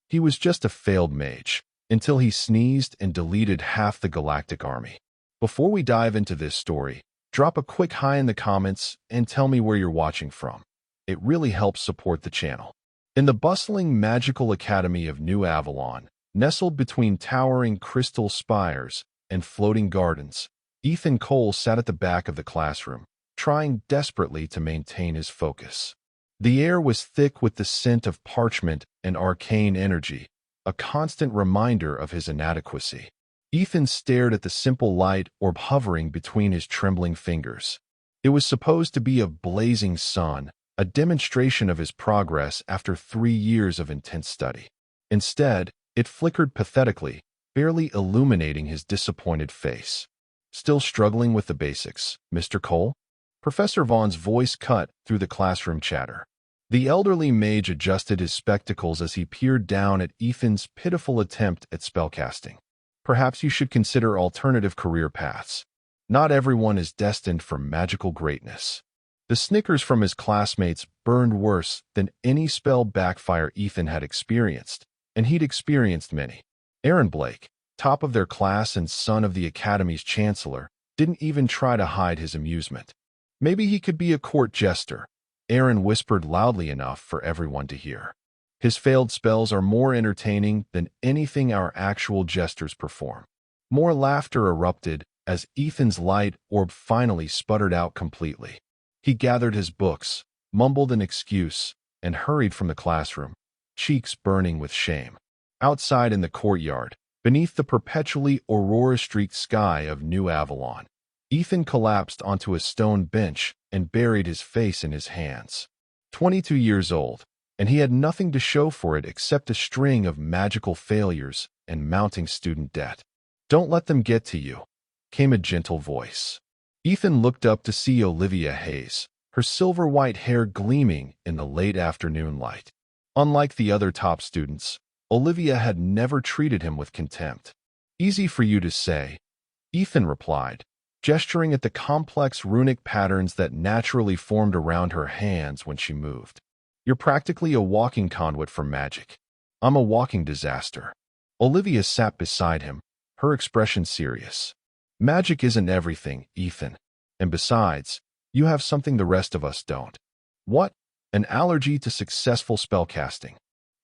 He was just a failed mage, until he sneezed and deleted half the galactic army. Before we dive into this story, drop a quick hi in the comments and tell me where you're watching from. It really helps support the channel. In the bustling magical academy of New Avalon, nestled between towering crystal spires and floating gardens, Ethan Cole sat at the back of the classroom, trying desperately to maintain his focus. The air was thick with the scent of parchment and arcane energy, a constant reminder of his inadequacy. Ethan stared at the simple light orb hovering between his trembling fingers. It was supposed to be a blazing sun, a demonstration of his progress after 3 years of intense study. Instead, it flickered pathetically, barely illuminating his disappointed face. Still struggling with the basics, Mr. Cole? Professor Vaughn's voice cut through the classroom chatter. The elderly mage adjusted his spectacles as he peered down at Ethan's pitiful attempt at spellcasting. Perhaps you should consider alternative career paths. Not everyone is destined for magical greatness. The snickers from his classmates burned worse than any spell backfire Ethan had experienced, and he'd experienced many. Aaron Blake, top of their class and son of the Academy's chancellor, didn't even try to hide his amusement. Maybe he could be a court jester, Aaron whispered loudly enough for everyone to hear. His failed spells are more entertaining than anything our actual jesters perform. More laughter erupted as Ethan's light orb finally sputtered out completely. He gathered his books, mumbled an excuse, and hurried from the classroom, cheeks burning with shame. Outside in the courtyard, beneath the perpetually aurora-streaked sky of New Avalon, Ethan collapsed onto a stone bench and buried his face in his hands. 22 years old, and he had nothing to show for it except a string of magical failures and mounting student debt. "Don't let them get to you," came a gentle voice. Ethan looked up to see Olivia Hayes, her silver-white hair gleaming in the late afternoon light. Unlike the other top students, Olivia had never treated him with contempt. "Easy for you to say," Ethan replied, gesturing at the complex runic patterns that naturally formed around her hands when she moved. "You're practically a walking conduit for magic. I'm a walking disaster." Olivia sat beside him, her expression serious. "Magic isn't everything, Ethan. And besides, you have something the rest of us don't." "What? An allergy to successful spellcasting?"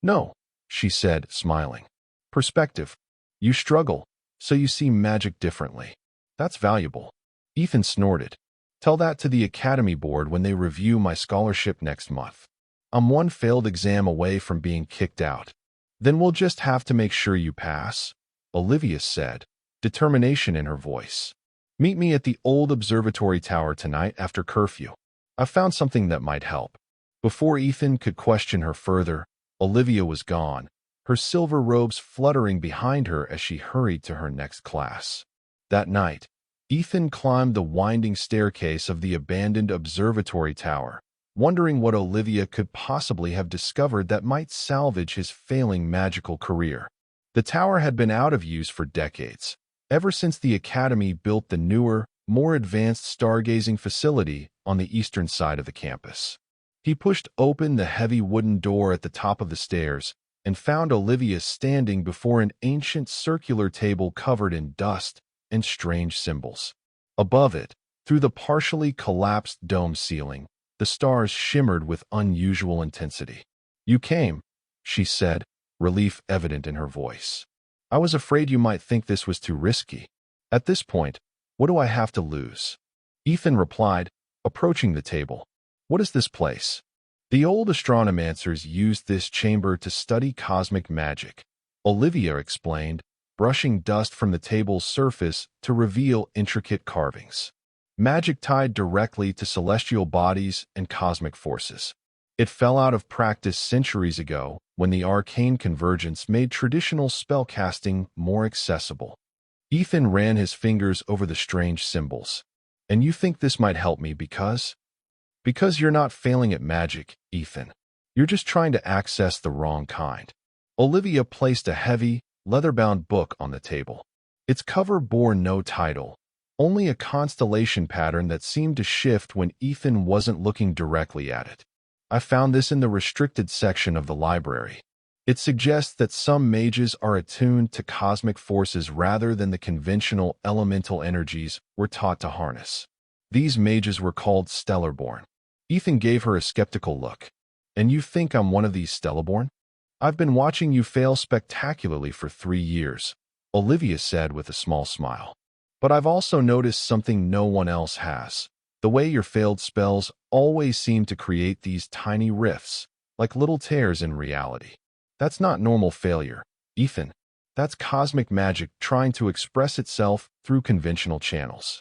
"No," she said, smiling. "Perspective. You struggle, so you see magic differently. That's valuable." Ethan snorted. "Tell that to the Academy Board when they review my scholarship next month. I'm one failed exam away from being kicked out." "Then we'll just have to make sure you pass," Olivia said, determination in her voice. "Meet me at the old observatory tower tonight after curfew. I found something that might help." Before Ethan could question her further, Olivia was gone, her silver robes fluttering behind her as she hurried to her next class. That night, Ethan climbed the winding staircase of the abandoned observatory tower, wondering what Olivia could possibly have discovered that might salvage his failing magical career. The tower had been out of use for decades, ever since the Academy built the newer, more advanced stargazing facility on the eastern side of the campus. He pushed open the heavy wooden door at the top of the stairs and found Olivia standing before an ancient circular table covered in dust and strange symbols. Above it, through the partially collapsed dome ceiling, the stars shimmered with unusual intensity. "You came," she said, relief evident in her voice. "I was afraid you might think this was too risky. At this point, what do I have to lose?" Ethan replied, approaching the table. "What is this place?" "The old astronomancers used this chamber to study cosmic magic," Olivia explained, brushing dust from the table's surface to reveal intricate carvings. "Magic tied directly to celestial bodies and cosmic forces. It fell out of practice centuries ago when the arcane convergence made traditional spellcasting more accessible." Ethan ran his fingers over the strange symbols. "And you think this might help me because?" "Because you're not failing at magic, Ethan. You're just trying to access the wrong kind." Olivia placed a heavy, leather-bound book on the table. Its cover bore no title, only a constellation pattern that seemed to shift when Ethan wasn't looking directly at it. "I found this in the restricted section of the library." It suggests that some mages are attuned to cosmic forces rather than the conventional elemental energies we're taught to harness. These mages were called Stellarborn. Ethan gave her a skeptical look. And you think I'm one of these Stellarborn? I've been watching you fail spectacularly for 3 years, Olivia said with a small smile. But I've also noticed something no one else has. The way your failed spells always seem to create these tiny rifts, like little tears in reality. That's not normal failure, Ethan. That's cosmic magic trying to express itself through conventional channels.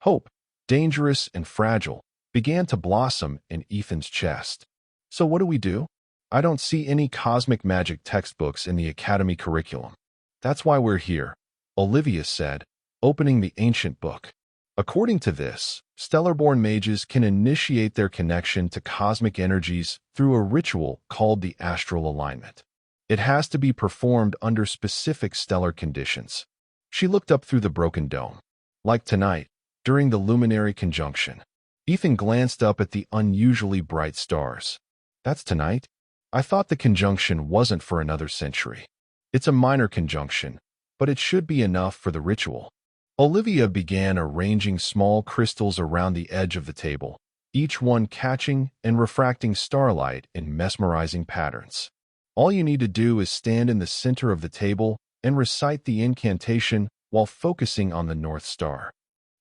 Hope, dangerous and fragile, began to blossom in Ethan's chest. So what do we do? I don't see any cosmic magic textbooks in the academy curriculum. That's why we're here, Olivia said, opening the ancient book. According to this, Stellarborn mages can initiate their connection to cosmic energies through a ritual called the astral alignment. It has to be performed under specific stellar conditions. She looked up through the broken dome. Like tonight, during the luminary conjunction. Ethan glanced up at the unusually bright stars. That's tonight? I thought the conjunction wasn't for another century. It's a minor conjunction, but it should be enough for the ritual. Olivia began arranging small crystals around the edge of the table, each one catching and refracting starlight in mesmerizing patterns. All you need to do is stand in the center of the table and recite the incantation while focusing on the North Star.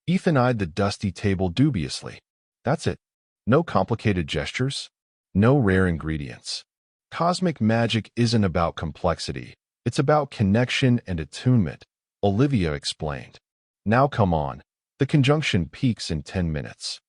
Ethan eyed the dusty table dubiously. That's it. No complicated gestures. No rare ingredients. Cosmic magic isn't about complexity. It's about connection and attunement, Olivia explained. Now come on. The conjunction peaks in 10 minutes.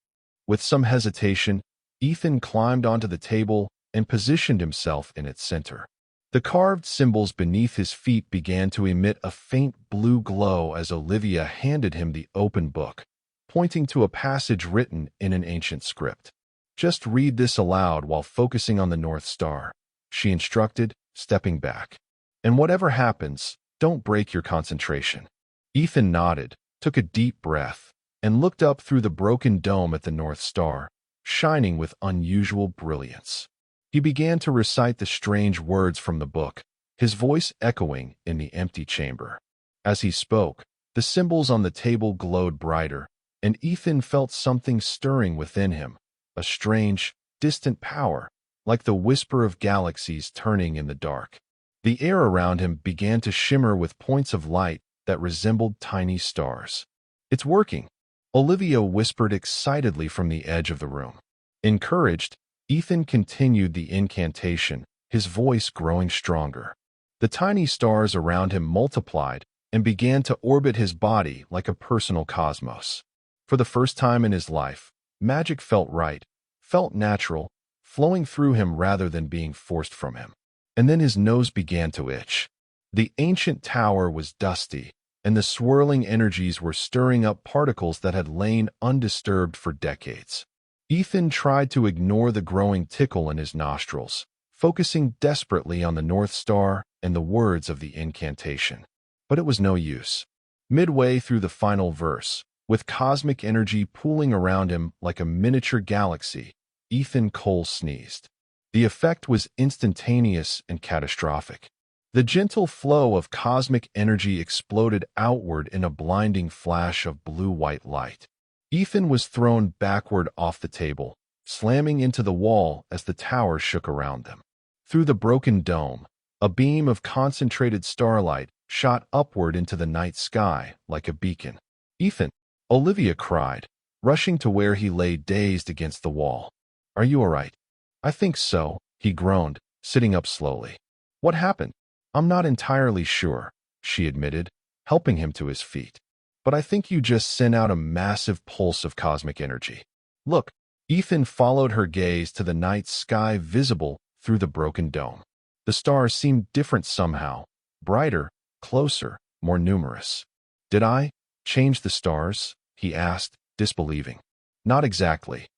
With some hesitation, Ethan climbed onto the table and positioned himself in its center. The carved symbols beneath his feet began to emit a faint blue glow as Olivia handed him the open book, pointing to a passage written in an ancient script. Just read this aloud while focusing on the North Star, she instructed, stepping back. And whatever happens, don't break your concentration. Ethan nodded, took a deep breath, and looked up through the broken dome at the North Star, shining with unusual brilliance. He began to recite the strange words from the book, his voice echoing in the empty chamber. As he spoke, the symbols on the table glowed brighter, and Ethan felt something stirring within him, a strange, distant power, like the whisper of galaxies turning in the dark. The air around him began to shimmer with points of light that resembled tiny stars. It's working, Olivia whispered excitedly from the edge of the room. Encouraged, Ethan continued the incantation, his voice growing stronger. The tiny stars around him multiplied and began to orbit his body like a personal cosmos. For the first time in his life, magic felt right, felt natural, flowing through him rather than being forced from him. And then his nose began to itch. The ancient tower was dusty, and the swirling energies were stirring up particles that had lain undisturbed for decades. Ethan tried to ignore the growing tickle in his nostrils, focusing desperately on the North Star and the words of the incantation. But it was no use. Midway through the final verse, with cosmic energy pooling around him like a miniature galaxy, Ethan Cole sneezed. The effect was instantaneous and catastrophic. The gentle flow of cosmic energy exploded outward in a blinding flash of blue-white light. Ethan was thrown backward off the table, slamming into the wall as the tower shook around them. Through the broken dome, a beam of concentrated starlight shot upward into the night sky like a beacon. Ethan, Olivia cried, rushing to where he lay dazed against the wall. Are you all right? I think so, he groaned, sitting up slowly. What happened? I'm not entirely sure, she admitted, helping him to his feet. But I think you just sent out a massive pulse of cosmic energy. Look, Ethan followed her gaze to the night sky visible through the broken dome. The stars seemed different somehow, brighter, closer, more numerous. Did I change the stars? He asked, disbelieving. Not exactly,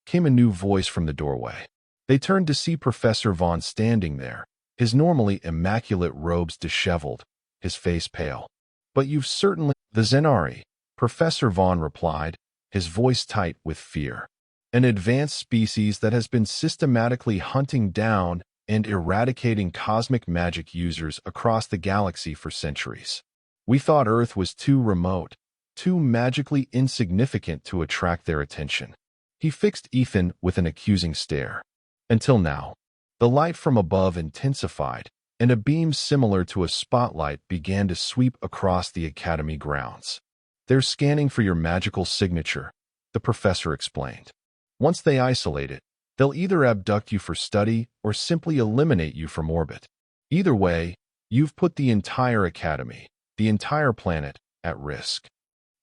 came a new voice from the doorway. They turned to see Professor Vaughn standing there, his normally immaculate robes disheveled, his face pale. But you've certainly... The Zenari, Professor Vaughn replied, his voice tight with fear. An advanced species that has been systematically hunting down and eradicating cosmic magic users across the galaxy for centuries. We thought Earth was too remote, too magically insignificant to attract their attention. He fixed Ethan with an accusing stare. Until now. The light from above intensified, and a beam similar to a spotlight began to sweep across the academy grounds. "They're scanning for your magical signature," the professor explained. "Once they isolate it, they'll either abduct you for study or simply eliminate you from orbit. Either way, you've put the entire academy, the entire planet, at risk."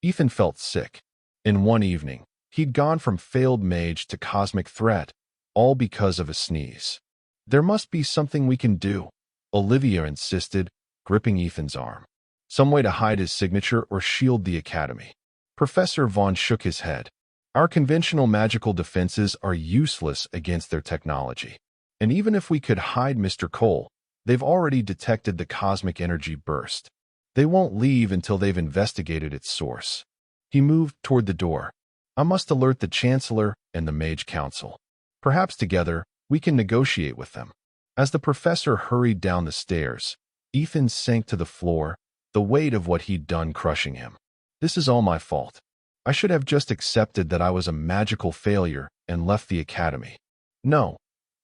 Ethan felt sick. In one evening, he'd gone from failed mage to cosmic threat, all because of a sneeze. "There must be something we can do," Olivia insisted, gripping Ethan's arm. "Some way to hide his signature or shield the academy." Professor Vaughn shook his head. "Our conventional magical defenses are useless against their technology. And even if we could hide Mr. Cole, they've already detected the cosmic energy burst. They won't leave until they've investigated its source." He moved toward the door. "I must alert the Chancellor and the Mage Council. Perhaps together, we can negotiate with them." As the professor hurried down the stairs, Ethan sank to the floor, the weight of what he'd done crushing him. "This is all my fault. I should have just accepted that I was a magical failure and left the academy." "No,"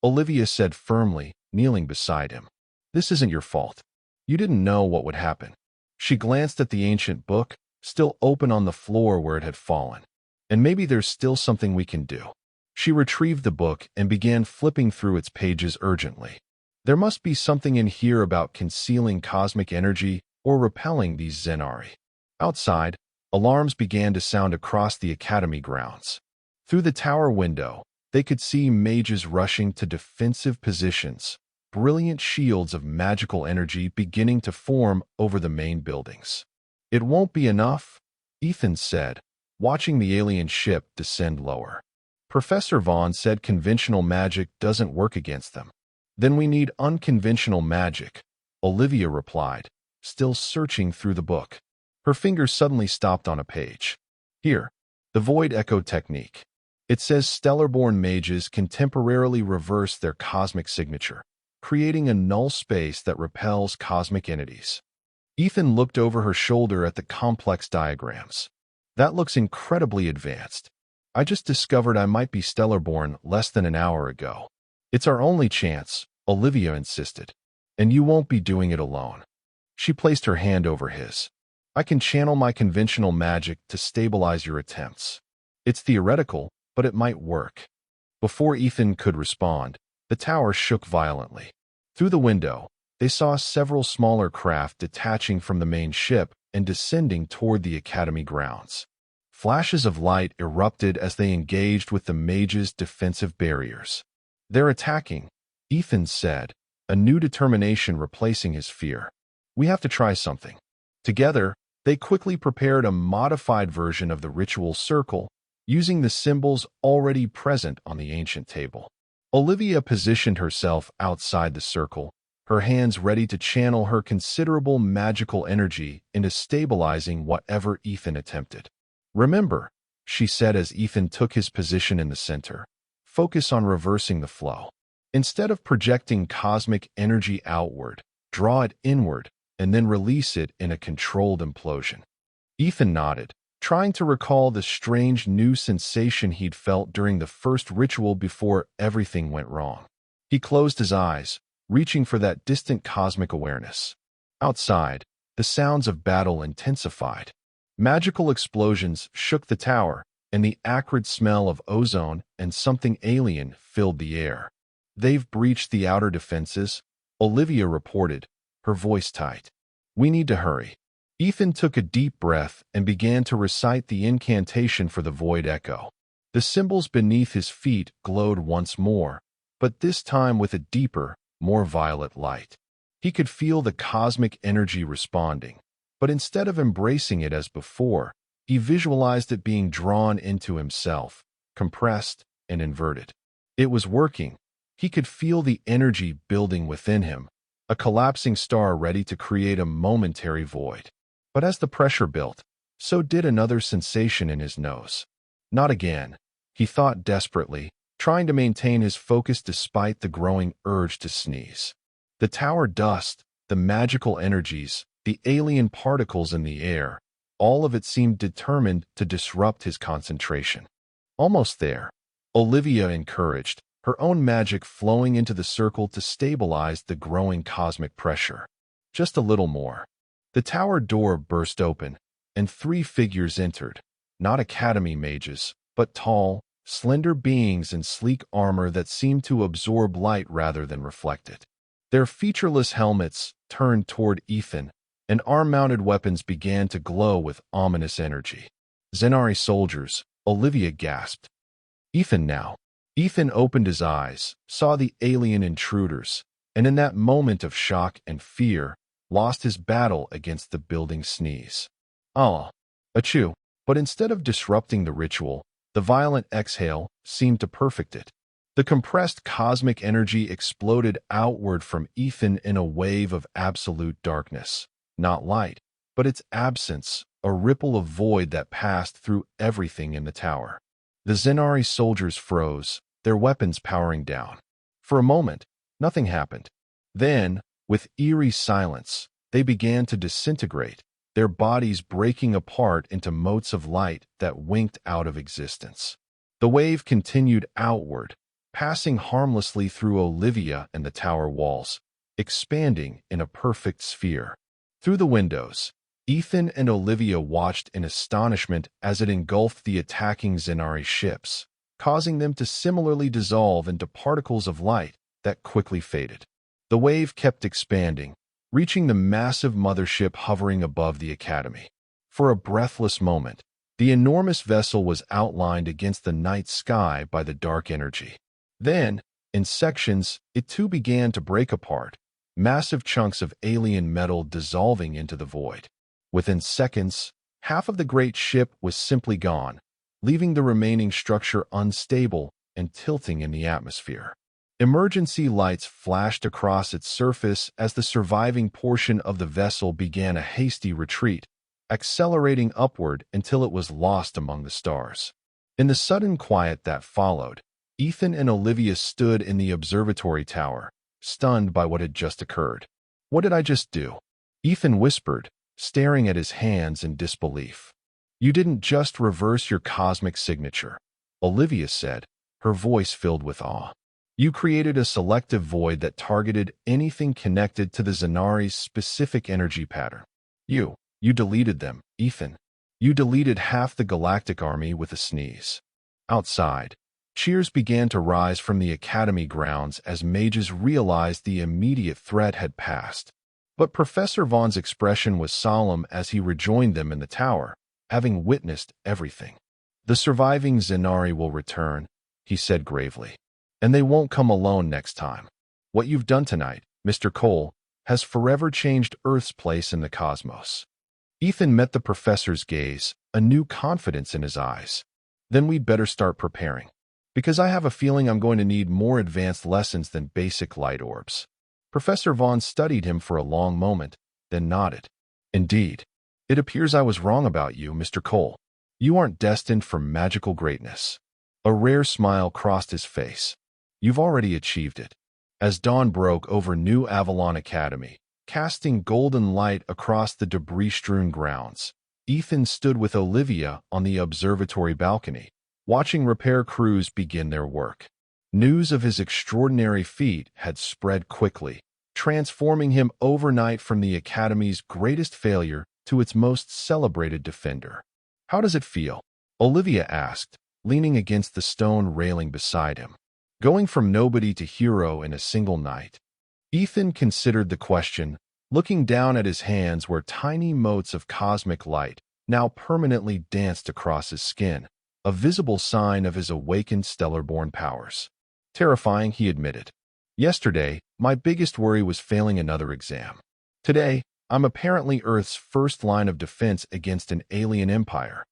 Olivia said firmly, kneeling beside him. "This isn't your fault. You didn't know what would happen." She glanced at the ancient book, still open on the floor where it had fallen. "And maybe there's still something we can do." She retrieved the book and began flipping through its pages urgently. There must be something in here about concealing cosmic energy or repelling these Zenari. Outside, alarms began to sound across the academy grounds. Through the tower window, they could see mages rushing to defensive positions, brilliant shields of magical energy beginning to form over the main buildings. "It won't be enough," Ethan said, watching the alien ship descend lower. Professor Vaughn said conventional magic doesn't work against them. "Then we need unconventional magic," Olivia replied, still searching through the book. Her fingers suddenly stopped on a page. "Here, the void echo technique. It says stellar-born mages can temporarily reverse their cosmic signature, creating a null space that repels cosmic entities." Ethan looked over her shoulder at the complex diagrams. "That looks incredibly advanced. I just discovered I might be stellar-born less than an hour ago." "It's our only chance," Olivia insisted. "And you won't be doing it alone." She placed her hand over his. "I can channel my conventional magic to stabilize your attempts. It's theoretical, but it might work." Before Ethan could respond, the tower shook violently. Through the window, they saw several smaller craft detaching from the main ship and descending toward the academy grounds. Flashes of light erupted as they engaged with the mages' defensive barriers. "They're attacking," Ethan said, a new determination replacing his fear. "We have to try something." Together, they quickly prepared a modified version of the ritual circle, using the symbols already present on the ancient table. Olivia positioned herself outside the circle, her hands ready to channel her considerable magical energy into stabilizing whatever Ethan attempted. "Remember," she said as Ethan took his position in the center, "focus on reversing the flow. Instead of projecting cosmic energy outward, draw it inward and then release it in a controlled implosion." Ethan nodded, trying to recall the strange new sensation he'd felt during the first ritual before everything went wrong. He closed his eyes, reaching for that distant cosmic awareness. Outside, the sounds of battle intensified. Magical explosions shook the tower, and the acrid smell of ozone and something alien filled the air. "They've breached the outer defenses," Olivia reported, her voice tight. "We need to hurry." Ethan took a deep breath and began to recite the incantation for the void echo. The symbols beneath his feet glowed once more, but this time with a deeper, more violet light. He could feel the cosmic energy responding, but instead of embracing it as before, he visualized it being drawn into himself, compressed and inverted. It was working. He could feel the energy building within him, a collapsing star ready to create a momentary void. But as the pressure built, so did another sensation in his nose. Not again, he thought desperately, trying to maintain his focus despite the growing urge to sneeze. The tower dust, the magical energies, the alien particles in the air, all of it seemed determined to disrupt his concentration. Almost there, Olivia encouraged, her own magic flowing into the circle to stabilize the growing cosmic pressure. Just a little more. The tower door burst open, and 3 figures entered, not academy mages, but tall, slender beings in sleek armor that seemed to absorb light rather than reflect it. Their featureless helmets turned toward Ethan, and arm-mounted weapons began to glow with ominous energy. Zenari soldiers, Olivia gasped. Ethan now. Ethan opened his eyes, saw the alien intruders, and in that moment of shock and fear, lost his battle against the building sneeze. Ah, achoo. But instead of disrupting the ritual, the violent exhale seemed to perfect it. The compressed cosmic energy exploded outward from Ethan in a wave of absolute darkness. Not light, but its absence, a ripple of void that passed through everything in the tower. The Zenari soldiers froze, their weapons powering down. For a moment, nothing happened. Then, with eerie silence, they began to disintegrate, their bodies breaking apart into motes of light that winked out of existence. The wave continued outward, passing harmlessly through Olivia and the tower walls, expanding in a perfect sphere. Through the windows, Ethan and Olivia watched in astonishment as it engulfed the attacking Zenari ships, causing them to similarly dissolve into particles of light that quickly faded. The wave kept expanding, reaching the massive mothership hovering above the academy. For a breathless moment, the enormous vessel was outlined against the night sky by the dark energy. Then, in sections, it too began to break apart, massive chunks of alien metal dissolving into the void. Within seconds, half of the great ship was simply gone, leaving the remaining structure unstable and tilting in the atmosphere. Emergency lights flashed across its surface as the surviving portion of the vessel began a hasty retreat, accelerating upward until it was lost among the stars. In the sudden quiet that followed, Ethan and Olivia stood in the observatory tower, stunned by what had just occurred. "What did I just do?" Ethan whispered, staring at his hands in disbelief. "You didn't just reverse your cosmic signature," Olivia said, her voice filled with awe. "You created a selective void that targeted anything connected to the Zenari's specific energy pattern. You deleted them, Ethan. You deleted half the Galactic Army with a sneeze." Outside, cheers began to rise from the academy grounds as mages realized the immediate threat had passed. But Professor Vaughn's expression was solemn as he rejoined them in the tower, having witnessed everything. "The surviving Zenari will return," he said gravely. "And they won't come alone next time. What you've done tonight, Mr. Cole, has forever changed Earth's place in the cosmos." Ethan met the professor's gaze, a new confidence in his eyes. "Then we'd better start preparing. Because I have a feeling I'm going to need more advanced lessons than basic light orbs." Professor Vaughn studied him for a long moment, then nodded. "Indeed. It appears I was wrong about you, Mr. Cole. You aren't destined for magical greatness." A rare smile crossed his face. "You've already achieved it." As dawn broke over New Avalon Academy, casting golden light across the debris-strewn grounds, Ethan stood with Olivia on the observatory balcony, watching repair crews begin their work. News of his extraordinary feat had spread quickly, transforming him overnight from the Academy's greatest failure to its most celebrated defender. "How does it feel?" Olivia asked, leaning against the stone railing beside him. "Going from nobody to hero in a single night." Ethan considered the question, looking down at his hands where tiny motes of cosmic light now permanently danced across his skin, a visible sign of his awakened stellar-born powers. "Terrifying," he admitted. "Yesterday, my biggest worry was failing another exam. Today, I'm apparently Earth's first line of defense against an alien empire."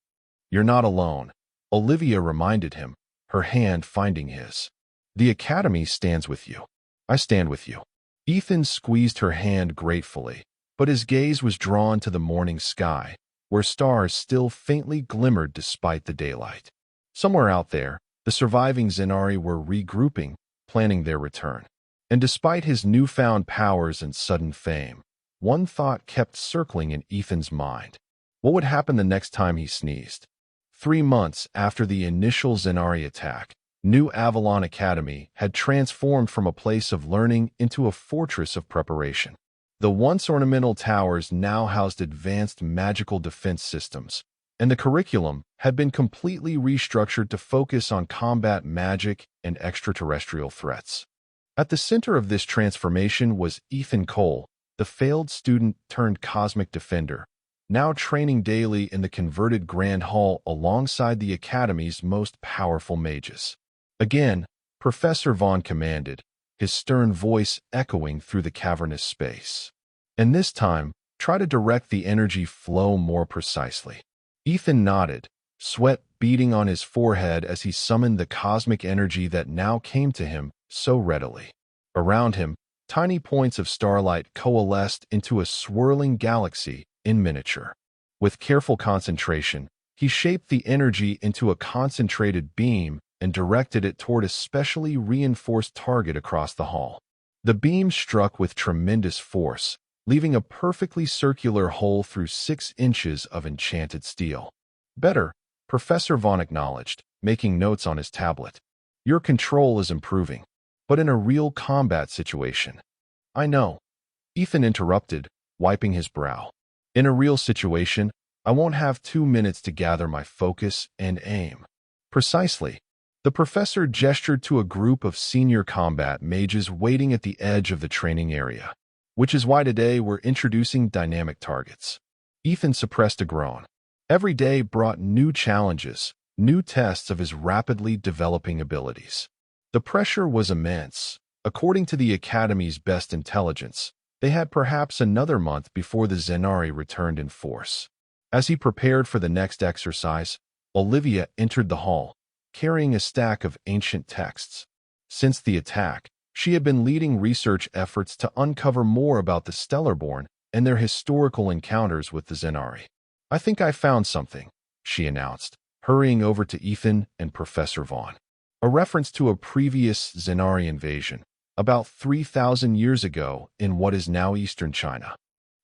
"You're not alone," Olivia reminded him, her hand finding his. "The Academy stands with you. I stand with you." Ethan squeezed her hand gratefully, but his gaze was drawn to the morning sky, where stars still faintly glimmered despite the daylight. Somewhere out there, The surviving Zenari were regrouping, planning their return. And despite his newfound powers and sudden fame, one thought kept circling in Ethan's mind. What would happen the next time he sneezed? 3 months after the initial Zenari attack, New Avalon Academy had transformed from a place of learning into a fortress of preparation. The once ornamental towers now housed advanced magical defense systems, and the curriculum had been completely restructured to focus on combat magic and extraterrestrial threats. At the center of this transformation was Ethan Cole, the failed student turned cosmic defender, now training daily in the converted Grand Hall alongside the Academy's most powerful mages. Again, Professor Vaughn commanded, his stern voice echoing through the cavernous space. And this time, try to direct the energy flow more precisely. Ethan nodded, sweat beading on his forehead as he summoned the cosmic energy that now came to him so readily. Around him, tiny points of starlight coalesced into a swirling galaxy in miniature. With careful concentration, he shaped the energy into a concentrated beam and directed it toward a specially reinforced target across the hall. The beam struck with tremendous force, leaving a perfectly circular hole through 6 inches of enchanted steel. Better, Professor Vaughn acknowledged, making notes on his tablet. Your control is improving, but in a real combat situation. I know. Ethan interrupted, wiping his brow. In a real situation, I won't have 2 minutes to gather my focus and aim. Precisely. The professor gestured to a group of senior combat mages waiting at the edge of the training area, which is why today we're introducing dynamic targets. Ethan suppressed a groan. Every day brought new challenges, new tests of his rapidly developing abilities. The pressure was immense. According to the Academy's best intelligence, they had perhaps another month before the Zenari returned in force. As he prepared for the next exercise, Olivia entered the hall, carrying a stack of ancient texts. Since the attack, she had been leading research efforts to uncover more about the Stellarborn and their historical encounters with the Zenari. I think I found something, she announced, hurrying over to Ethan and Professor Vaughn. A reference to a previous Zenari invasion, about 3,000 years ago in what is now eastern China.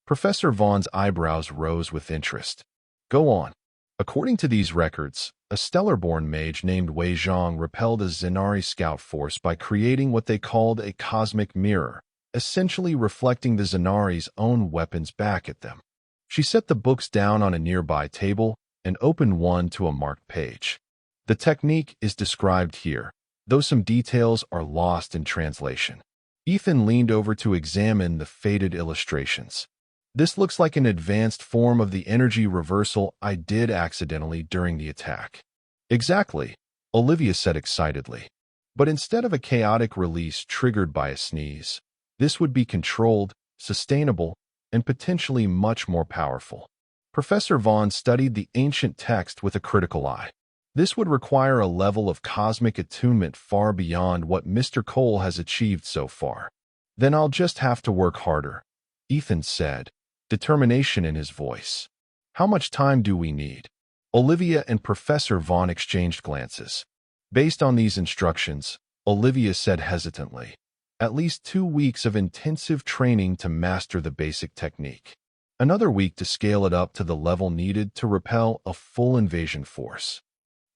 Professor Vaughn's eyebrows rose with interest. Go on. According to these records, a Stellarborn mage named Wei Zhang repelled a Zenari scout force by creating what they called a cosmic mirror, essentially reflecting the Zenari's own weapons back at them. She set the books down on a nearby table and opened one to a marked page. The technique is described here, though some details are lost in translation. Ethan leaned over to examine the faded illustrations. This looks like an advanced form of the energy reversal I did accidentally during the attack. Exactly, Olivia said excitedly. But instead of a chaotic release triggered by a sneeze, this would be controlled, sustainable, and potentially much more powerful. Professor Vaughn studied the ancient text with a critical eye. This would require a level of cosmic attunement far beyond what Mr. Cole has achieved so far. Then I'll just have to work harder, Ethan said, determination in his voice. How much time do we need? Olivia and Professor Vaughn exchanged glances. Based on these instructions, Olivia said hesitantly, at least 2 weeks of intensive training to master the basic technique. Another week to scale it up to the level needed to repel a full invasion force.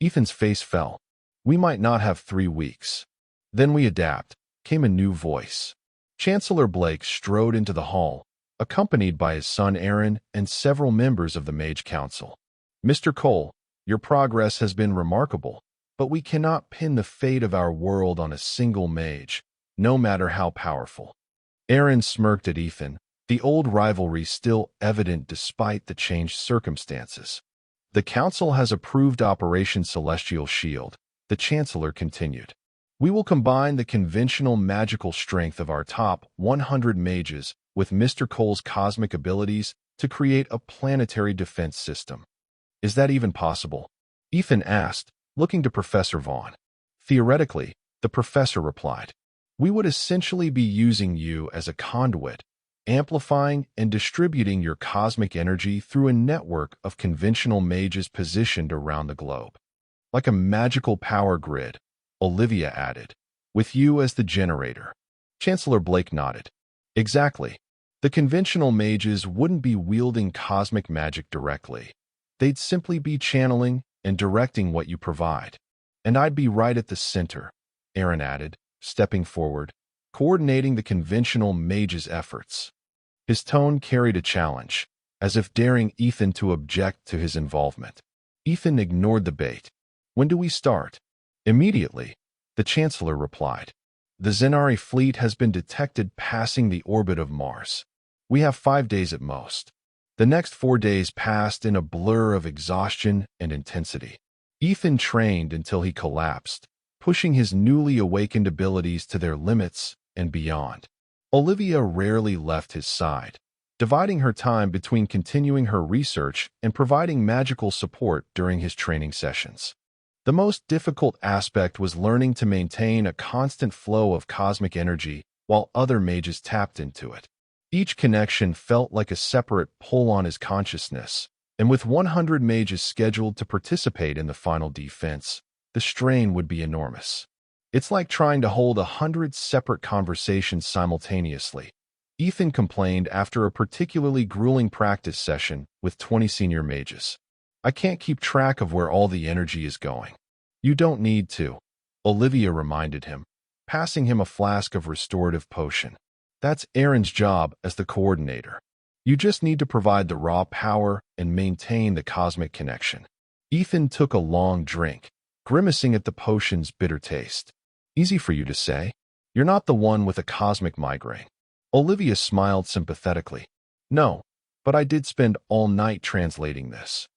Ethan's face fell. We might not have 3 weeks. Then we adapt, came a new voice. Chancellor Blake strode into the hall, accompanied by his son Aaron and several members of the Mage Council. Mr. Cole, your progress has been remarkable, but we cannot pin the fate of our world on a single mage, no matter how powerful. Aaron smirked at Ethan, the old rivalry still evident despite the changed circumstances. The Council has approved Operation Celestial Shield, the Chancellor continued. We will combine the conventional magical strength of our top 100 mages with Mr. Cole's cosmic abilities to create a planetary defense system. Is that even possible? Ethan asked, looking to Professor Vaughn. Theoretically, the professor replied. We would essentially be using you as a conduit, amplifying and distributing your cosmic energy through a network of conventional mages positioned around the globe. Like a magical power grid, Olivia added, with you as the generator. Chancellor Blake nodded. Exactly. The conventional mages wouldn't be wielding cosmic magic directly. They'd simply be channeling and directing what you provide. And I'd be right at the center, Aaron added, stepping forward, coordinating the conventional mage's efforts. His tone carried a challenge, as if daring Ethan to object to his involvement. Ethan ignored the bait. When do we start? Immediately, the Chancellor replied. The Zenari fleet has been detected passing the orbit of Mars. We have 5 days at most. The next 4 days passed in a blur of exhaustion and intensity. Ethan trained until he collapsed, pushing his newly awakened abilities to their limits and beyond. Olivia rarely left his side, dividing her time between continuing her research and providing magical support during his training sessions. The most difficult aspect was learning to maintain a constant flow of cosmic energy while other mages tapped into it. Each connection felt like a separate pull on his consciousness, and with 100 mages scheduled to participate in the final defense, the strain would be enormous. It's like trying to hold 100 separate conversations simultaneously, Ethan complained after a particularly grueling practice session with 20 senior mages. I can't keep track of where all the energy is going. You don't need to, Olivia reminded him, passing him a flask of restorative potion. That's Aaron's job as the coordinator. You just need to provide the raw power and maintain the cosmic connection. Ethan took a long drink, grimacing at the potion's bitter taste. Easy for you to say. You're not the one with a cosmic migraine. Olivia smiled sympathetically. No, but I did spend all night translating this.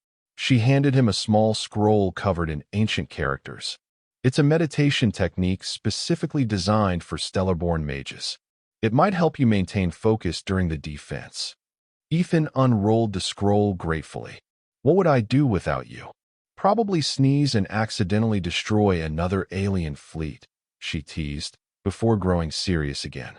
She handed him a small scroll covered in ancient characters. It's a meditation technique specifically designed for stellar-born mages. It might help you maintain focus during the defense. Ethan unrolled the scroll gratefully. What would I do without you? Probably sneeze and accidentally destroy another alien fleet, she teased, before growing serious again.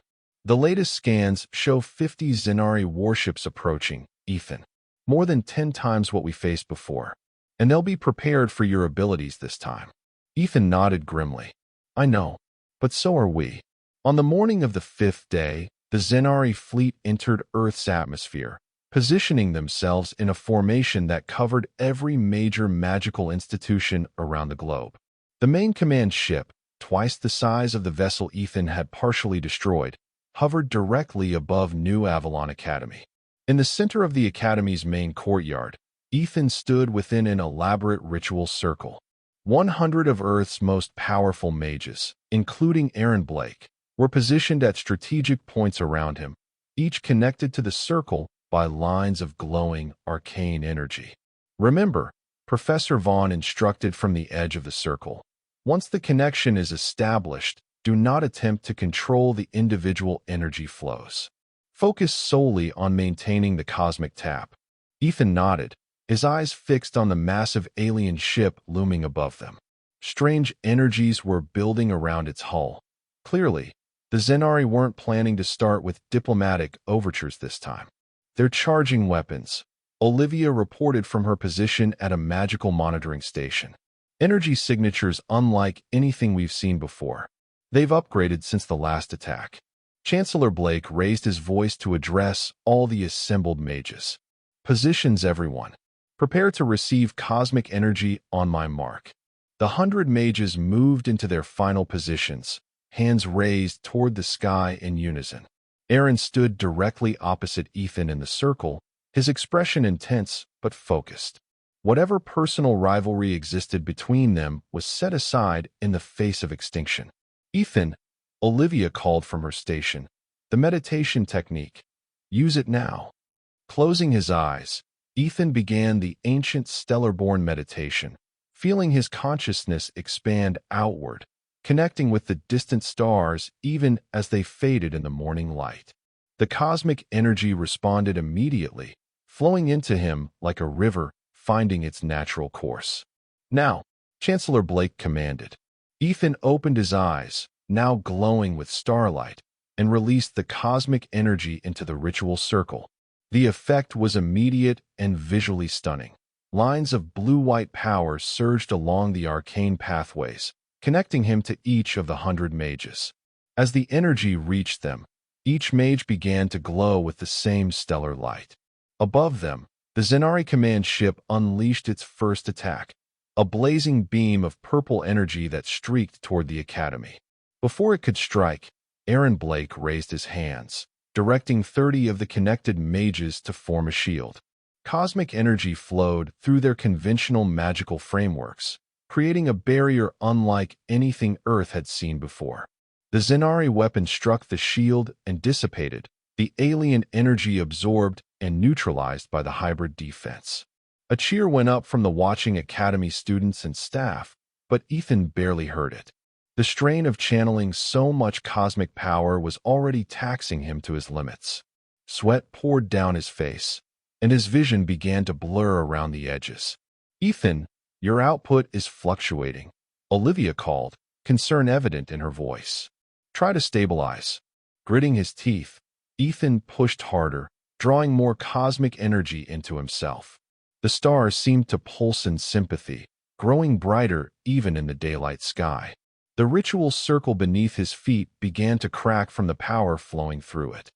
The latest scans show 50 Zenari warships approaching, Ethan. More than 10 times what we faced before. And they'll be prepared for your abilities this time. Ethan nodded grimly. I know, but so are we. On the morning of the 5th day, the Zenari fleet entered Earth's atmosphere, positioning themselves in a formation that covered every major magical institution around the globe. The main command ship, twice the size of the vessel Ethan had partially destroyed, hovered directly above New Avalon Academy. In the center of the Academy's main courtyard, Ethan stood within an elaborate ritual circle. 100 of Earth's most powerful mages, including Aaron Blake, were positioned at strategic points around him, each connected to the circle by lines of glowing, arcane energy. Remember, Professor Vaughn instructed from the edge of the circle. Once the connection is established, do not attempt to control the individual energy flows. Focus solely on maintaining the cosmic tap. Ethan nodded, his eyes fixed on the massive alien ship looming above them. Strange energies were building around its hull. Clearly, the Zenari weren't planning to start with diplomatic overtures this time. They're charging weapons, Olivia reported from her position at a magical monitoring station. Energy signatures unlike anything we've seen before. They've upgraded since the last attack. Chancellor Blake raised his voice to address all the assembled mages. Positions everyone. Prepare to receive cosmic energy on my mark. The 100 mages moved into their final positions, hands raised toward the sky in unison. Aaron stood directly opposite Ethan in the circle, his expression intense but focused. Whatever personal rivalry existed between them was set aside in the face of extinction. Ethan, Olivia called from her station. The meditation technique. Use it now. Closing his eyes, Ethan began the ancient stellar-born meditation, feeling his consciousness expand outward, connecting with the distant stars even as they faded in the morning light. The cosmic energy responded immediately, flowing into him like a river finding its natural course. Now, Chancellor Blake commanded. Ethan opened his eyes, now glowing with starlight, and released the cosmic energy into the ritual circle. The effect was immediate and visually stunning. Lines of blue-white power surged along the arcane pathways, connecting him to each of the 100 mages. As the energy reached them, each mage began to glow with the same stellar light. Above them, the Zenari command ship unleashed its first attack, a blazing beam of purple energy that streaked toward the academy. Before it could strike, Aaron Blake raised his hands, directing 30 of the connected mages to form a shield. Cosmic energy flowed through their conventional magical frameworks, creating a barrier unlike anything Earth had seen before. The Zenari weapon struck the shield and dissipated, the alien energy absorbed and neutralized by the hybrid defense. A cheer went up from the watching academy students and staff, but Ethan barely heard it. The strain of channeling so much cosmic power was already taxing him to his limits. Sweat poured down his face, and his vision began to blur around the edges. "Ethan, your output is fluctuating," Olivia called, concern evident in her voice. "Try to stabilize." Gritting his teeth, Ethan pushed harder, drawing more cosmic energy into himself. The stars seemed to pulse in sympathy, growing brighter even in the daylight sky. The ritual circle beneath his feet began to crack from the power flowing through it.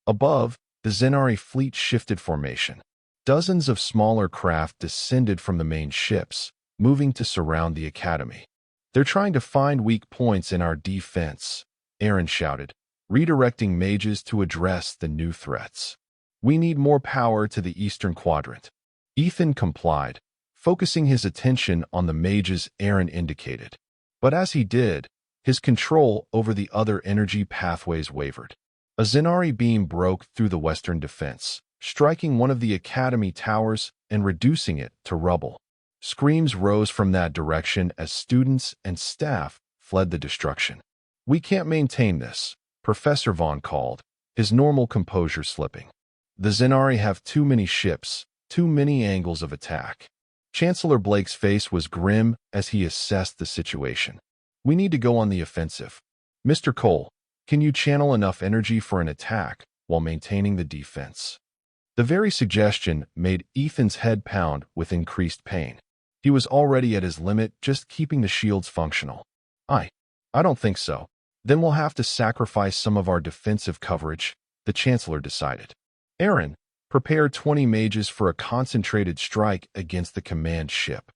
Above, the Zenari fleet shifted formation. Dozens of smaller craft descended from the main ships, moving to surround the academy. "They're trying to find weak points in our defense," Aaron shouted, redirecting mages to address the new threats. "We need more power to the eastern quadrant." Ethan complied, focusing his attention on the mages Aaron indicated. But as he did, his control over the other energy pathways wavered. A Zenari beam broke through the western defense, striking one of the academy towers and reducing it to rubble. Screams rose from that direction as students and staff fled the destruction. "We can't maintain this," Professor Vaughn called, his normal composure slipping. "The Zenari have too many ships, too many angles of attack." Chancellor Blake's face was grim as he assessed the situation. "We need to go on the offensive. Mr. Cole, can you channel enough energy for an attack while maintaining the defense?" The very suggestion made Ethan's head pound with increased pain. He was already at his limit just keeping the shields functional. I don't think so. Then we'll have to sacrifice some of our defensive coverage," the Chancellor decided. "Aaron, prepare 20 mages for a concentrated strike against the command ship."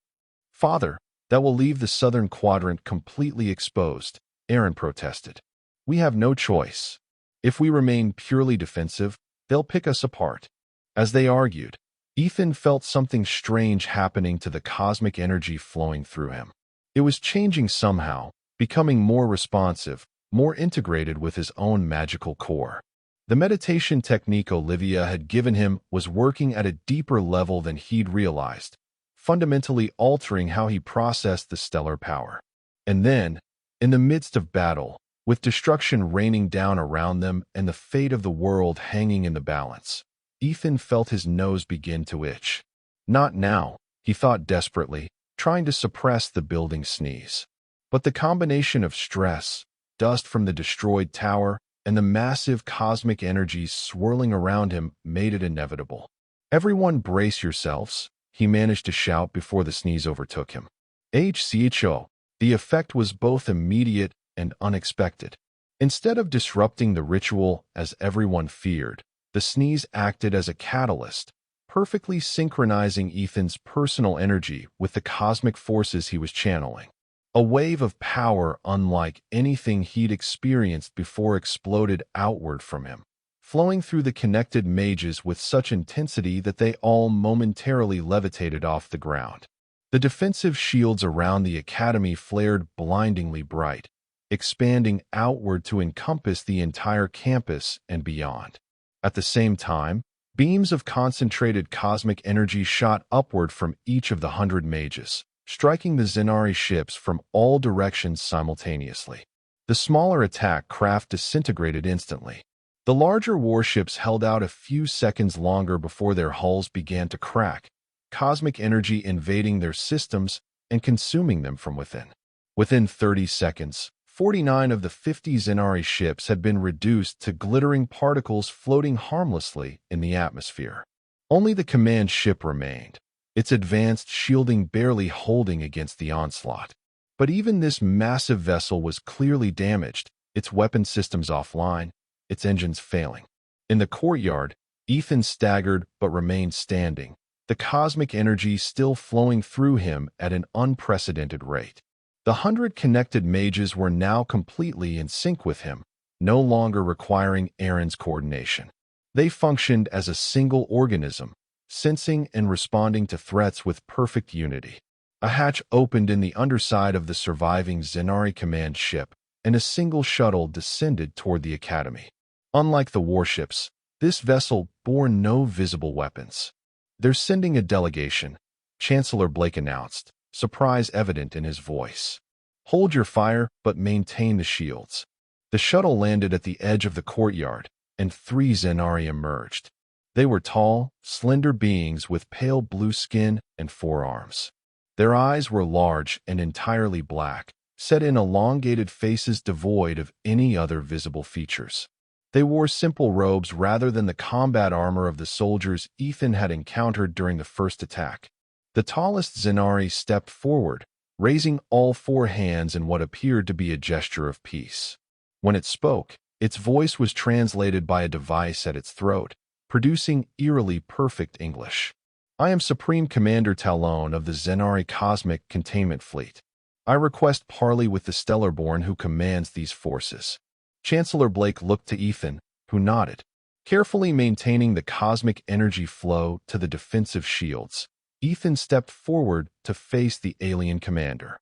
"Father, that will leave the southern quadrant completely exposed," Aaron protested. "We have no choice. If we remain purely defensive, they'll pick us apart." As they argued, Ethan felt something strange happening to the cosmic energy flowing through him. It was changing somehow, becoming more responsive, more integrated with his own magical core. The meditation technique Olivia had given him was working at a deeper level than he'd realized, fundamentally altering how he processed the stellar power. And then, in the midst of battle, with destruction raining down around them and the fate of the world hanging in the balance, Ethan felt his nose begin to itch. Not now, he thought desperately, trying to suppress the building sneeze. But the combination of stress, dust from the destroyed tower, and the massive cosmic energies swirling around him made it inevitable. "Everyone brace yourselves," he managed to shout before the sneeze overtook him. HCHO, the effect was both immediate and unexpected. Instead of disrupting the ritual as everyone feared, the sneeze acted as a catalyst, perfectly synchronizing Ethan's personal energy with the cosmic forces he was channeling. A wave of power unlike anything he'd experienced before exploded outward from him, flowing through the connected mages with such intensity that they all momentarily levitated off the ground. The defensive shields around the academy flared blindingly bright, expanding outward to encompass the entire campus and beyond. At the same time, beams of concentrated cosmic energy shot upward from each of the 100 mages, striking the Zenari ships from all directions simultaneously. The smaller attack craft disintegrated instantly. The larger warships held out a few seconds longer before their hulls began to crack, cosmic energy invading their systems and consuming them from within. Within 30 seconds, 49 of the 50 Zenari ships had been reduced to glittering particles floating harmlessly in the atmosphere. Only the command ship remained, its advanced shielding barely holding against the onslaught. But even this massive vessel was clearly damaged, its weapon systems offline, its engines failing. In the courtyard, Ethan staggered but remained standing, the cosmic energy still flowing through him at an unprecedented rate. The 100 connected mages were now completely in sync with him, no longer requiring Aaron's coordination. They functioned as a single organism, sensing and responding to threats with perfect unity. A hatch opened in the underside of the surviving Zenari command ship, and a single shuttle descended toward the Academy. Unlike the warships, this vessel bore no visible weapons. "They're sending a delegation," Chancellor Blake announced, surprise evident in his voice. "Hold your fire, but maintain the shields." The shuttle landed at the edge of the courtyard, and 3 Zenari emerged. They were tall, slender beings with pale blue skin and 4 arms. Their eyes were large and entirely black, set in elongated faces devoid of any other visible features. They wore simple robes rather than the combat armor of the soldiers Ethan had encountered during the first attack. The tallest Zenari stepped forward, raising all 4 hands in what appeared to be a gesture of peace. When it spoke, its voice was translated by a device at its throat, producing eerily perfect English. "I am Supreme Commander Talon of the Zenari Cosmic Containment Fleet. I request parley with the Stellarborn who commands these forces." Chancellor Blake looked to Ethan, who nodded. Carefully maintaining the cosmic energy flow to the defensive shields, Ethan stepped forward to face the alien commander.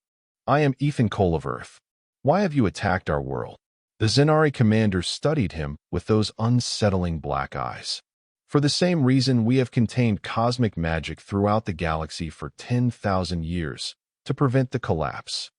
"I am Ethan Cole of Earth. Why have you attacked our world?" The Zenari commander studied him with those unsettling black eyes. "For the same reason we have contained cosmic magic throughout the galaxy for 10,000 years, to prevent the collapse."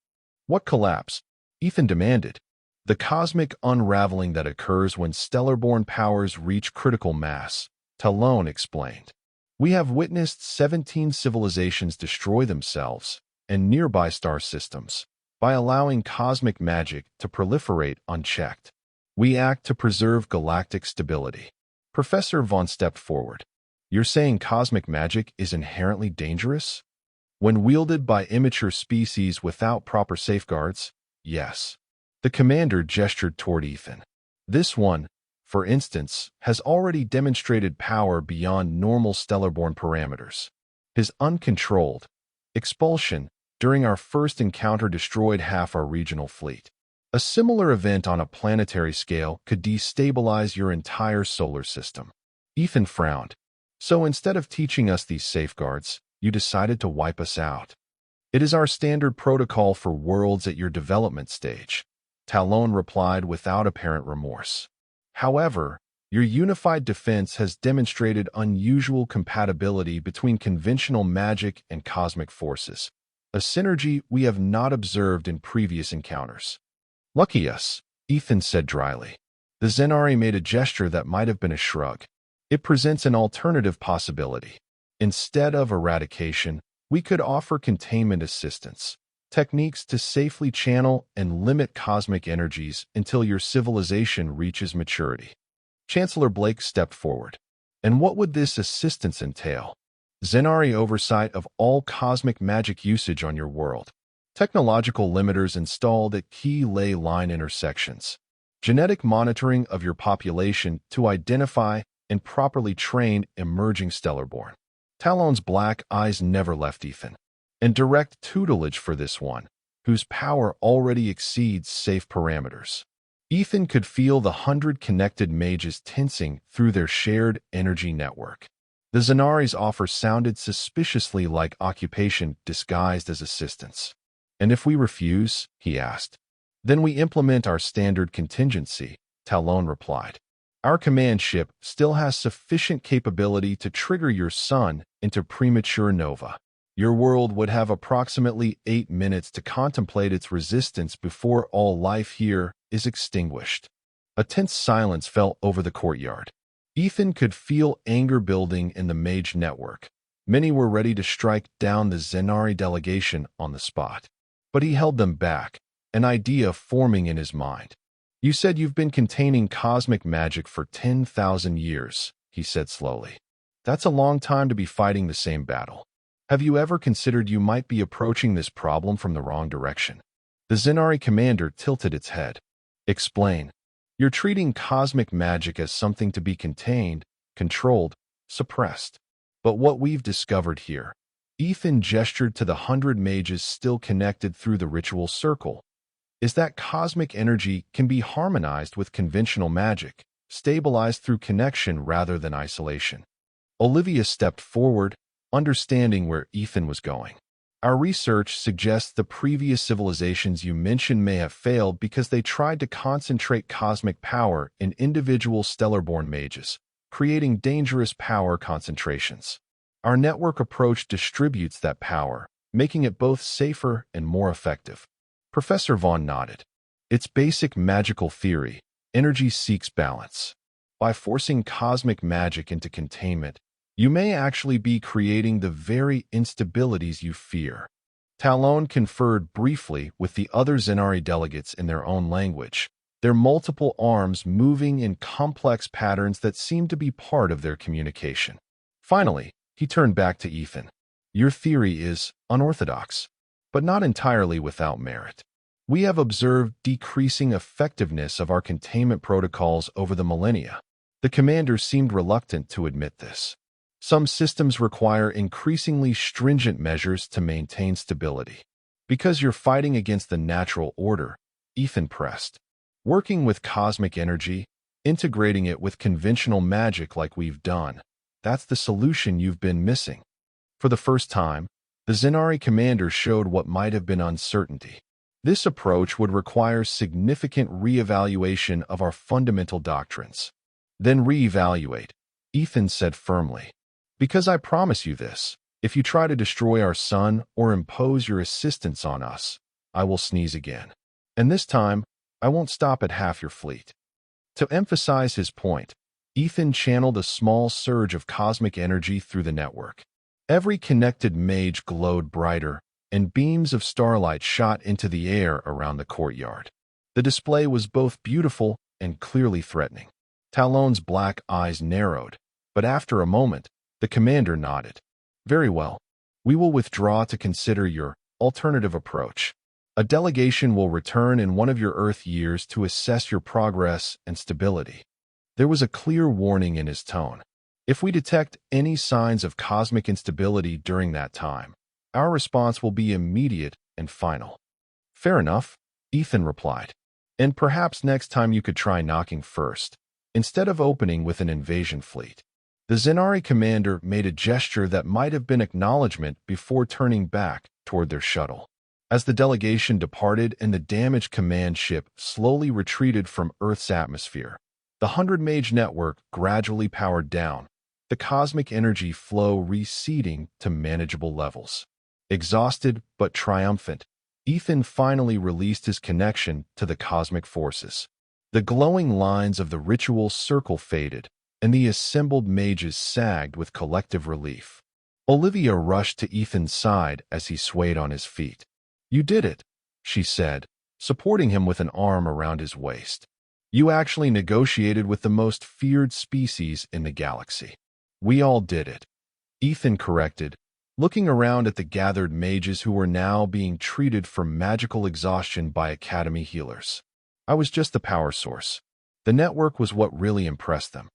"What collapse?" Ethan demanded. "The cosmic unraveling that occurs when stellar-born powers reach critical mass," Talon explained. "We have witnessed 17 civilizations destroy themselves and nearby star systems by allowing cosmic magic to proliferate unchecked. We act to preserve galactic stability." Professor Vaughn stepped forward. "You're saying cosmic magic is inherently dangerous?" "When wielded by immature species without proper safeguards, yes." The commander gestured toward Ethan. "This one, for instance, has already demonstrated power beyond normal stellar-born parameters. His uncontrolled expulsion during our first encounter destroyed half our regional fleet. A similar event on a planetary scale could destabilize your entire solar system." Ethan frowned. "So instead of teaching us these safeguards, you decided to wipe us out." "It is our standard protocol for worlds at your development stage," Talon replied without apparent remorse. "However, your unified defense has demonstrated unusual compatibility between conventional magic and cosmic forces, a synergy we have not observed in previous encounters." "Lucky us," Ethan said dryly. The Zenari made a gesture that might have been a shrug. "It presents an alternative possibility. Instead of eradication, we could offer containment assistance, techniques to safely channel and limit cosmic energies until your civilization reaches maturity." Chancellor Blake stepped forward. "And what would this assistance entail?" "Zenari oversight of all cosmic magic usage on your world. Technological limiters installed at key ley line intersections. Genetic monitoring of your population to identify and properly train emerging stellarborn." Talon's black eyes never left Ethan. "And direct tutelage for this one, whose power already exceeds safe parameters." Ethan could feel the 100 connected mages tensing through their shared energy network. The Zenari's offer sounded suspiciously like occupation disguised as assistance. "And if we refuse?" he asked. "Then we implement our standard contingency," Talon replied. "Our command ship still has sufficient capability to trigger your sun into premature nova. Your world would have approximately 8 minutes to contemplate its resistance before all life here is extinguished." A tense silence fell over the courtyard. Ethan could feel anger building in the Mage network. Many were ready to strike down the Zenari delegation on the spot. But he held them back, an idea forming in his mind. "You said you've been containing cosmic magic for 10,000 years, he said slowly. "That's a long time to be fighting the same battle." Have you ever considered you might be approaching this problem from the wrong direction? The Zenari commander tilted its head. Explain. You're treating cosmic magic as something to be contained, controlled, suppressed. But what we've discovered here, Ethan gestured to the 100 mages still connected through the ritual circle, is that cosmic energy can be harmonized with conventional magic, stabilized through connection rather than isolation. Olivia stepped forward, understanding where Ethan was going. Our research suggests the previous civilizations you mentioned may have failed because they tried to concentrate cosmic power in individual stellar-born mages, creating dangerous power concentrations. Our network approach distributes that power, making it both safer and more effective. Professor Vaughn nodded. It's basic magical theory. Energy seeks balance. By forcing cosmic magic into containment, you may actually be creating the very instabilities you fear. Talon conferred briefly with the other Zenari delegates in their own language, their multiple arms moving in complex patterns that seemed to be part of their communication. Finally, he turned back to Ethan. Your theory is unorthodox, but not entirely without merit. We have observed decreasing effectiveness of our containment protocols over the millennia. The commander seemed reluctant to admit this. Some systems require increasingly stringent measures to maintain stability. Because you're fighting against the natural order, Ethan pressed. Working with cosmic energy, integrating it with conventional magic like we've done, that's the solution you've been missing. For the first time, the Zenari commander showed what might have been uncertainty. This approach would require significant re-evaluation of our fundamental doctrines. Then re-evaluate, Ethan said firmly. Because I promise you this, if you try to destroy our sun or impose your assistance on us, I will sneeze again. And this time, I won't stop at half your fleet. To emphasize his point, Ethan channeled a small surge of cosmic energy through the network. Every connected mage glowed brighter, and beams of starlight shot into the air around the courtyard. The display was both beautiful and clearly threatening. Talon's black eyes narrowed, but after a moment, the commander nodded. Very well. We will withdraw to consider your alternative approach. A delegation will return in one of your Earth years to assess your progress and stability. There was a clear warning in his tone. If we detect any signs of cosmic instability during that time, our response will be immediate and final. Fair enough, Ethan replied. And perhaps next time you could try knocking first, instead of opening with an invasion fleet. The Zenari commander made a gesture that might have been acknowledgement before turning back toward their shuttle. As the delegation departed and the damaged command ship slowly retreated from Earth's atmosphere, the 100 Mage network gradually powered down, the cosmic energy flow receding to manageable levels. Exhausted but triumphant, Ethan finally released his connection to the cosmic forces. The glowing lines of the ritual circle faded, and the assembled mages sagged with collective relief. Olivia rushed to Ethan's side as he swayed on his feet. You did it, she said, supporting him with an arm around his waist. You actually negotiated with the most feared species in the galaxy. We all did it, Ethan corrected, looking around at the gathered mages who were now being treated for magical exhaustion by Academy healers. I was just the power source. The network was what really impressed them.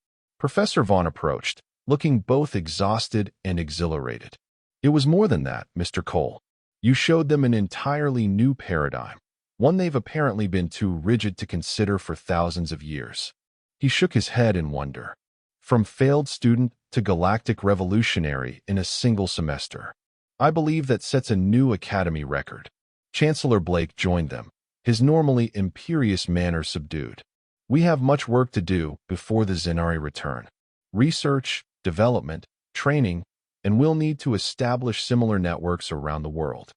Professor Vaughn approached, looking both exhausted and exhilarated. It was more than that, Mr. Cole. You showed them an entirely new paradigm, one they've apparently been too rigid to consider for thousands of years. He shook his head in wonder. From failed student to galactic revolutionary in a single semester. I believe that sets a new academy record. Chancellor Blake joined them, his normally imperious manner subdued. We have much work to do before the Zenari return. Research, development, training, and we'll need to establish similar networks around the world.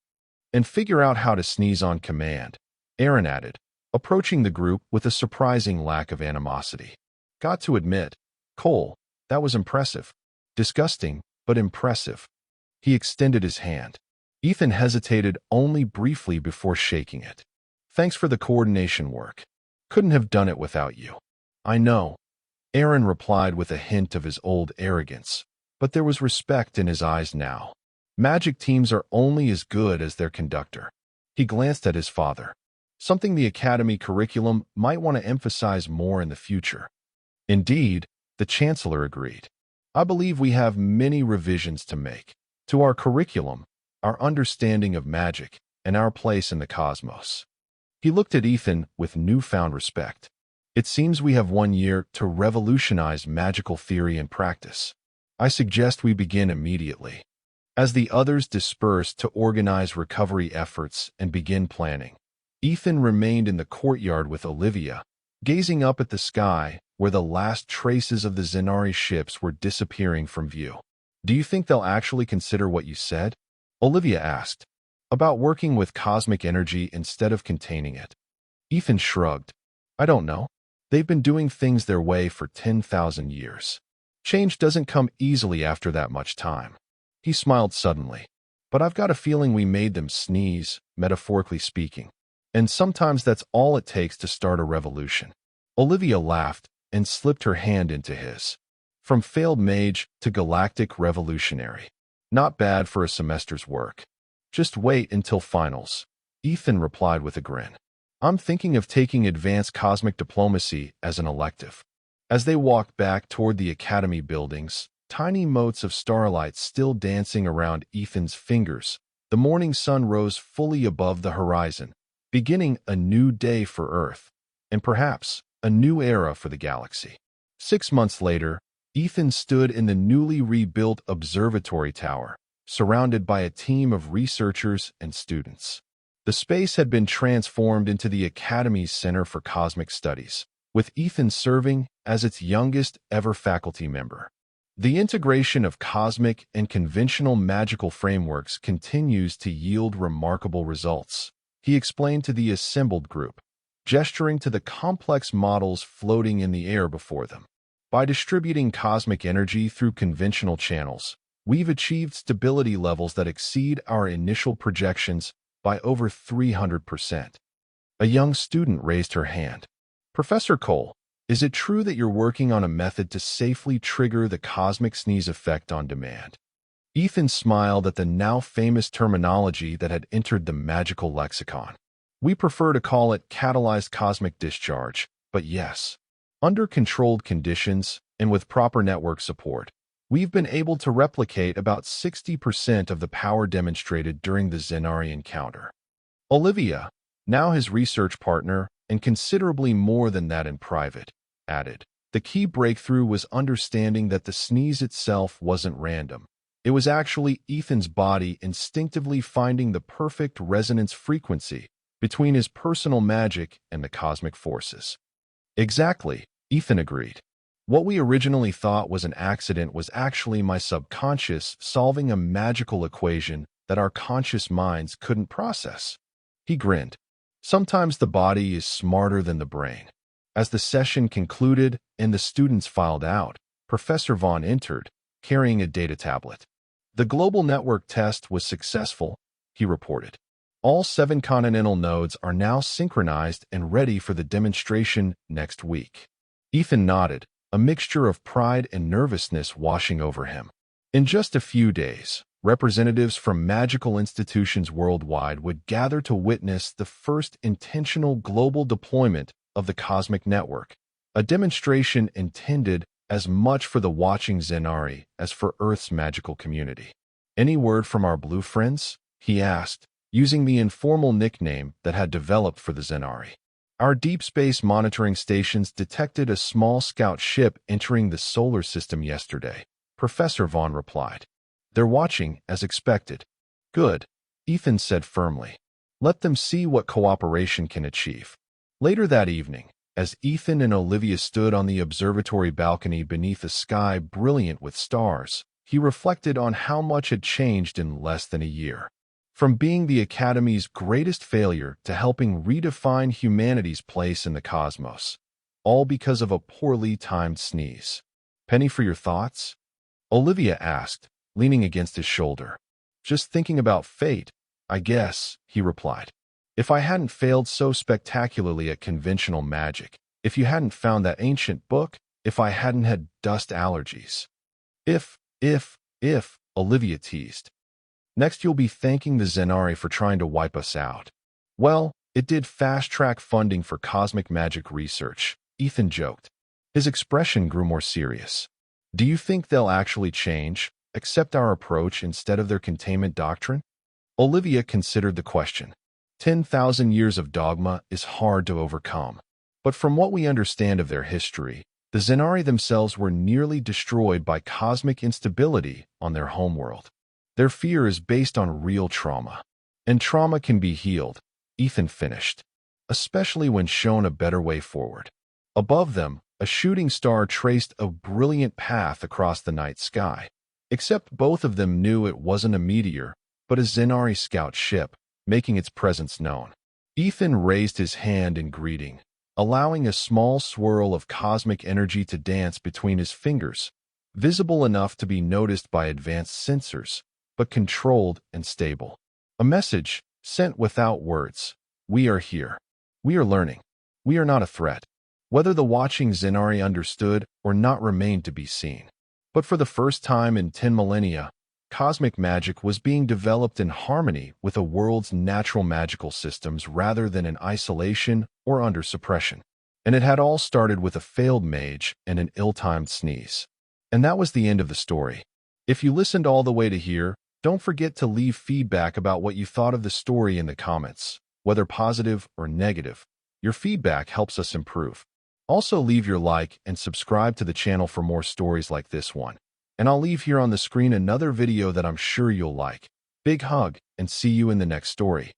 And figure out how to sneeze on command, Aaron added, approaching the group with a surprising lack of animosity. Got to admit, Cole, that was impressive. Disgusting, but impressive. He extended his hand. Ethan hesitated only briefly before shaking it. Thanks for the coordination work. Couldn't have done it without you. I know, Aaron replied with a hint of his old arrogance, but there was respect in his eyes now. Magic teams are only as good as their conductor. He glanced at his father. Something the academy curriculum might want to emphasize more in the future. Indeed, the chancellor agreed. I believe we have many revisions to make to our curriculum, our understanding of magic, and our place in the cosmos. He looked at Ethan with newfound respect. It seems we have 1 year to revolutionize magical theory and practice. I suggest we begin immediately. As the others dispersed to organize recovery efforts and begin planning, Ethan remained in the courtyard with Olivia, gazing up at the sky where the last traces of the Zenari ships were disappearing from view. Do you think they'll actually consider what you said? Olivia asked. About working with cosmic energy instead of containing it. Ethan shrugged. I don't know. They've been doing things their way for 10,000 years. Change doesn't come easily after that much time. He smiled suddenly. But I've got a feeling we made them sneeze, metaphorically speaking. And sometimes that's all it takes to start a revolution. Olivia laughed and slipped her hand into his. From failed mage to galactic revolutionary. Not bad for a semester's work. Just wait until finals, Ethan replied with a grin. I'm thinking of taking advanced cosmic diplomacy as an elective. As they walked back toward the academy buildings, tiny motes of starlight still dancing around Ethan's fingers, the morning sun rose fully above the horizon, beginning a new day for Earth, and perhaps a new era for the galaxy. 6 months later, Ethan stood in the newly rebuilt observatory tower, surrounded by a team of researchers and students. The space had been transformed into the Academy's Center for Cosmic Studies, with Ethan serving as its youngest ever faculty member. The integration of cosmic and conventional magical frameworks continues to yield remarkable results, he explained to the assembled group, gesturing to the complex models floating in the air before them. By distributing cosmic energy through conventional channels, we've achieved stability levels that exceed our initial projections by over 300%. A young student raised her hand. Professor Cole, is it true that you're working on a method to safely trigger the cosmic sneeze effect on demand? Ethan smiled at the now famous terminology that had entered the magical lexicon. We prefer to call it catalyzed cosmic discharge, but yes, under controlled conditions and with proper network support, we've been able to replicate about 60% of the power demonstrated during the Zenari encounter. Olivia, now his research partner, and considerably more than that in private, added. The key breakthrough was understanding that the sneeze itself wasn't random. It was actually Ethan's body instinctively finding the perfect resonance frequency between his personal magic and the cosmic forces. Exactly, Ethan agreed. What we originally thought was an accident was actually my subconscious solving a magical equation that our conscious minds couldn't process. He grinned. Sometimes the body is smarter than the brain. As the session concluded and the students filed out, Professor Vaughn entered, carrying a data tablet. The global network test was successful, he reported. All 7 continental nodes are now synchronized and ready for the demonstration next week. Ethan nodded, a mixture of pride and nervousness washing over him. In just a few days, representatives from magical institutions worldwide would gather to witness the first intentional global deployment of the cosmic network, a demonstration intended as much for the watching Zenari as for Earth's magical community. Any word from our blue friends? He asked, using the informal nickname that had developed for the Zenari. Our deep space monitoring stations detected a small scout ship entering the solar system yesterday, Professor Vaughn replied. They're watching, as expected. Good, Ethan said firmly. Let them see what cooperation can achieve. Later that evening, as Ethan and Olivia stood on the observatory balcony beneath a sky brilliant with stars, he reflected on how much had changed in less than a year. From being the Academy's greatest failure to helping redefine humanity's place in the cosmos, all because of a poorly timed sneeze. Penny for your thoughts? Olivia asked, leaning against his shoulder. Just thinking about fate, I guess, he replied. If I hadn't failed so spectacularly at conventional magic, if you hadn't found that ancient book, if I hadn't had dust allergies. If, Olivia teased. Next, you'll be thanking the Zenari for trying to wipe us out. Well, it did fast-track funding for cosmic magic research, Ethan joked. His expression grew more serious. Do you think they'll actually change, accept our approach instead of their containment doctrine? Olivia considered the question. 10,000 years of dogma is hard to overcome. But from what we understand of their history, the Zenari themselves were nearly destroyed by cosmic instability on their homeworld. Their fear is based on real trauma. And trauma can be healed, Ethan finished, especially when shown a better way forward. Above them, a shooting star traced a brilliant path across the night sky. Except both of them knew it wasn't a meteor, but a Zenari scout ship, making its presence known. Ethan raised his hand in greeting, allowing a small swirl of cosmic energy to dance between his fingers, visible enough to be noticed by advanced sensors, but controlled and stable. A message sent without words. We are here. We are learning. We are not a threat. Whether the watching Zenari understood or not remained to be seen. But for the first time in 10 millennia, cosmic magic was being developed in harmony with a world's natural magical systems rather than in isolation or under suppression. And it had all started with a failed mage and an ill-timed sneeze. And that was the end of the story. If you listened all the way to here, don't forget to leave feedback about what you thought of the story in the comments, whether positive or negative. Your feedback helps us improve. Also, leave your like and subscribe to the channel for more stories like this one. And I'll leave here on the screen another video that I'm sure you'll like. Big hug, and see you in the next story.